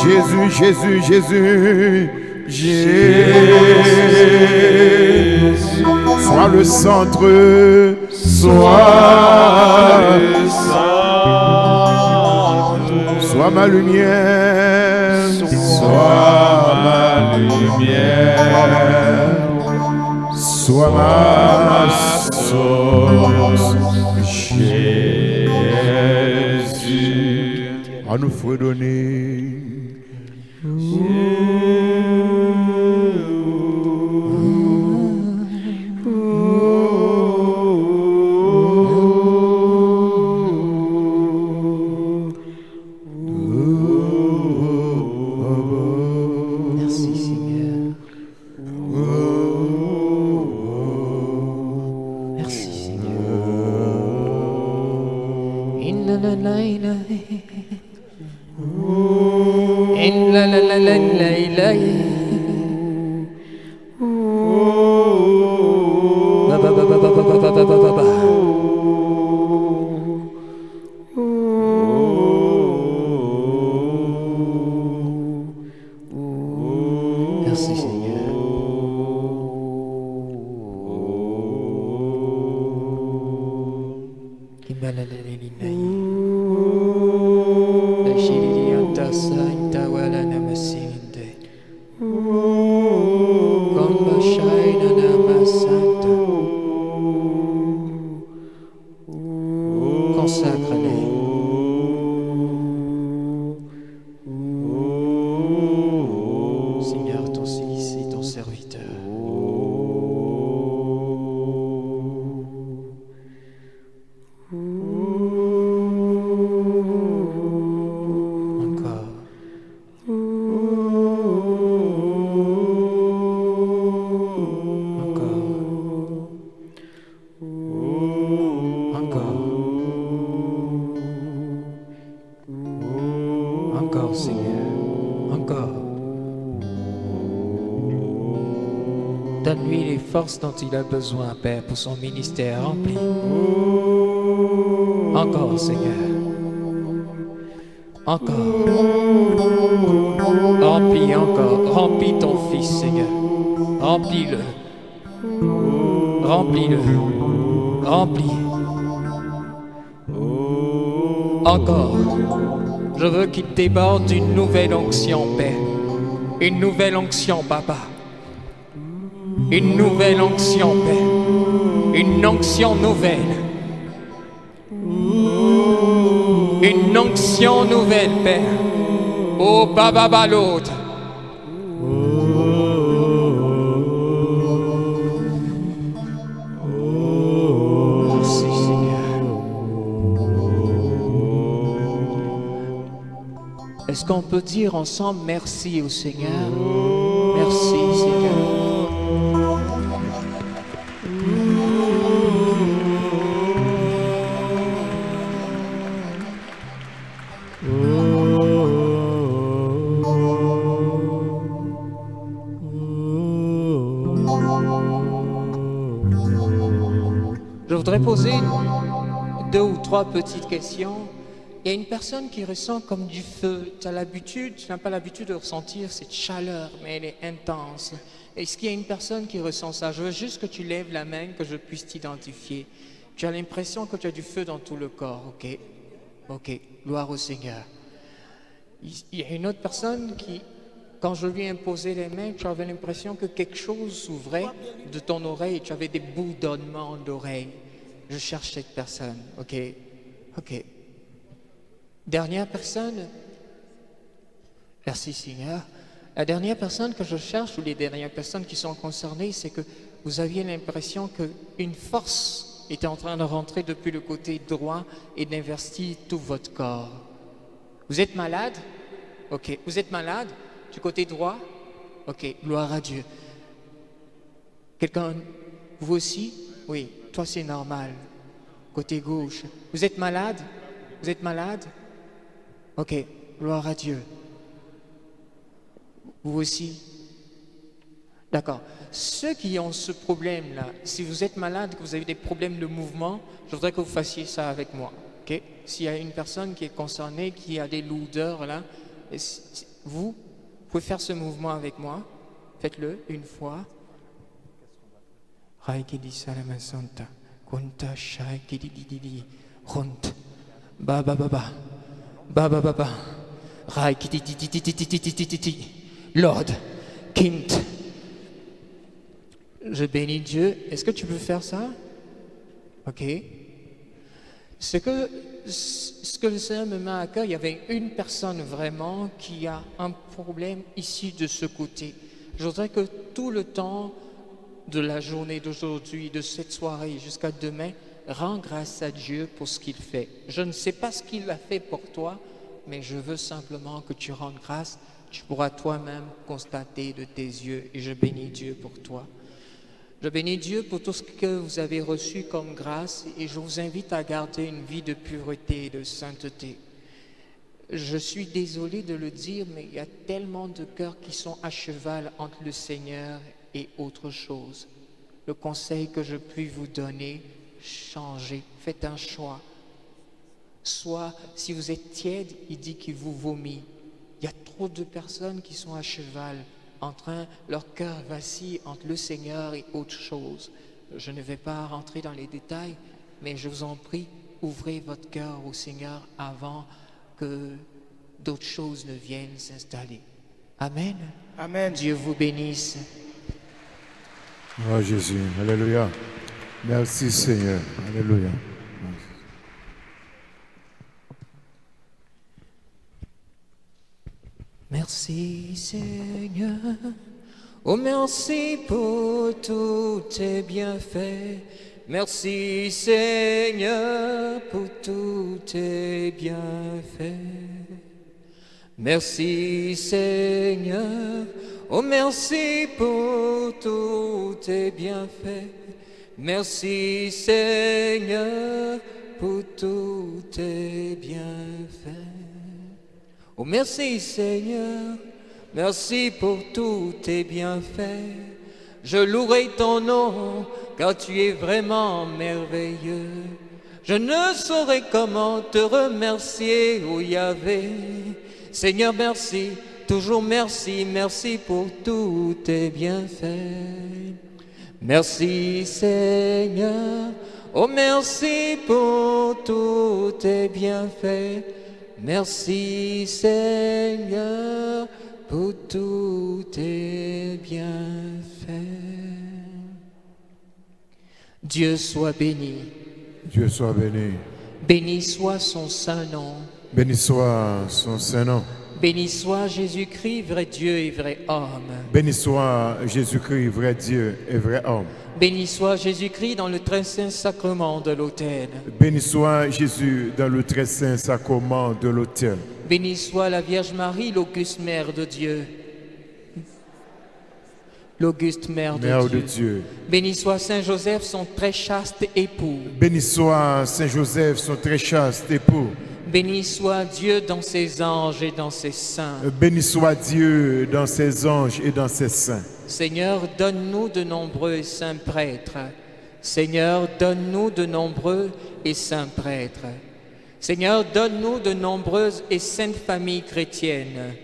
Jésus, Jésus, Jésus, Jésus. Sois le centre, sois ma lumière, sois ma lumière, sois ma source, Jésus. À nous fredonner. Merci Seigneur. Merci Seigneur. Merci Seigneur. Consacre-les. Seigneur, ton ici, ton serviteur. Encore. Encore, Seigneur. Encore. Donne-lui les forces dont il a besoin, Père, pour son ministère rempli. Encore, Seigneur. Encore. Remplis encore. Remplis ton Fils, Seigneur. Remplis-le. Remplis-le. Remplis. Encore. Je veux qu'il déborde d'une nouvelle onction, Père. Une nouvelle onction, Papa. Une nouvelle onction, Père. Une onction nouvelle. Une onction nouvelle, Père. Oh, Baba l'autre. Merci, Seigneur. Est-ce qu'on peut dire ensemble merci au Seigneur? Merci, Seigneur. Je voudrais poser 2 ou 3 petites questions. Il y a une personne qui ressent comme du feu. Tu n'as pas l'habitude de ressentir cette chaleur, mais elle est intense. Est-ce qu'il y a une personne qui ressent ça? Je veux juste que tu lèves la main, que je puisse t'identifier. Tu as l'impression que tu as du feu dans tout le corps, ok? Ok, gloire au Seigneur. Il y a une autre personne qui, quand je lui ai imposé les mains, tu avais l'impression que quelque chose s'ouvrait de ton oreille, tu avais des bourdonnements d'oreille. Je cherche cette personne, ok? Ok. Dernière personne. Merci Seigneur. La dernière personne que je cherche, ou les dernières personnes qui sont concernées, c'est que vous aviez l'impression qu'une force était en train de rentrer depuis le côté droit et d'investir tout votre corps. Vous êtes malade? Ok. Vous êtes malade? Du côté droit? Ok. Gloire à Dieu. Quelqu'un? Vous aussi? Oui. Toi, c'est normal. Côté gauche. Vous êtes malade? Vous êtes malade? Ok. Gloire à Dieu. Vous aussi? D'accord. Ceux qui ont ce problème-là, si vous êtes malade, que vous avez des problèmes de mouvement, je voudrais que vous fassiez ça avec moi. Ok? S'il y a une personne qui est concernée, qui a des lourdeurs là, Vous pouvez faire ce mouvement avec moi. Faites-le une fois. Raikidi salama santa. Kunta shaikidi didi. Runt. Ba ba ba ba. Ba ba ba ba. Raikidi didi didi didi didi didi. Lord. Kint. Je bénis Dieu. Est-ce que tu peux faire ça? Ok. Ce que le Seigneur me met à cœur, il y avait une personne vraiment qui a un problème ici de ce côté. Je voudrais que tout le temps de la journée d'aujourd'hui, de cette soirée jusqu'à demain, rends grâce à Dieu pour ce qu'il fait. Je ne sais pas ce qu'il a fait pour toi, mais je veux simplement que tu rendes grâce. Tu pourras toi-même constater de tes yeux et je bénis Dieu pour toi. Je bénis Dieu pour tout ce que vous avez reçu comme grâce et je vous invite à garder une vie de pureté et de sainteté. Je suis désolé de le dire, mais il y a tellement de cœurs qui sont à cheval entre le Seigneur et autre chose. Le conseil que je puis vous donner, changez, faites un choix. Soit, si vous êtes tiède, il dit qu'il vous vomit. Il y a trop de personnes qui sont à cheval, leur cœur vacille entre le Seigneur et autre chose. Je ne vais pas rentrer dans les détails, mais je vous en prie, ouvrez votre cœur au Seigneur avant que d'autres choses ne viennent s'installer. Amen. Amen. Dieu vous bénisse. Oh Jésus, alléluia. Merci Seigneur, alléluia. Merci Seigneur, oh merci pour tous tes bienfaits. Merci Seigneur pour tous tes bienfaits. Merci Seigneur, oh merci pour tous tes bienfaits. Merci Seigneur pour tous tes bienfaits. Oh merci Seigneur, merci pour tous tes bienfaits. Je louerai ton nom, car tu es vraiment merveilleux. Je ne saurais comment te remercier, oh Yahvé. Seigneur, merci, toujours merci, merci pour tous tes bienfaits. Merci Seigneur, oh merci pour tous tes bienfaits. Merci Seigneur pour tous tes bienfaits. Dieu soit béni. Dieu soit béni. Béni soit son saint nom. Béni soit son saint nom. Béni soit Jésus-Christ, vrai Dieu et vrai homme. Béni soit Jésus-Christ, vrai Dieu et vrai homme. Béni soit Jésus-Christ dans le très saint sacrement de l'autel. Béni soit Jésus dans le très saint sacrement de l'autel. Béni soit la Vierge Marie, l'auguste mère de Dieu. L'auguste mère de Dieu. Béni soit Saint Joseph, son très chaste époux. Béni soit Saint Joseph, son très chaste époux. Béni soit Dieu dans ses anges et dans ses saints. Béni soit Dieu dans ses anges et dans ses saints. Seigneur, donne-nous de nombreux et saints prêtres. Seigneur, donne-nous de nombreux et saints prêtres. Seigneur, donne-nous de nombreuses et saintes familles chrétiennes.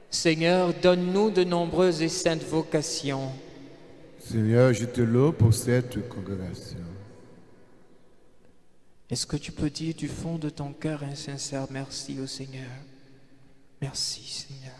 Seigneur, donne-nous de nombreuses et saintes vocations. Seigneur, je te loue pour cette congrégation. Est-ce que tu peux dire du fond de ton cœur un sincère merci au Seigneur? Merci Seigneur.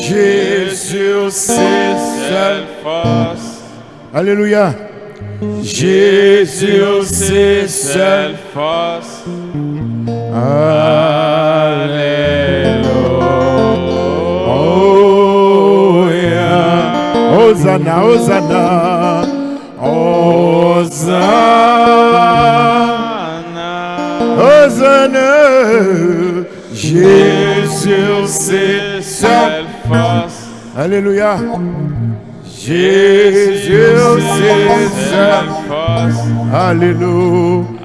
Jésus, c'est seule force. Alléluia. Jésus, c'est seule force. Alléluia. Hosanna, Hosanna. Hosanna. Hosanna. Jésus, c'est seule force. Alléluia. Jésus, c'est seule force. Alléluia.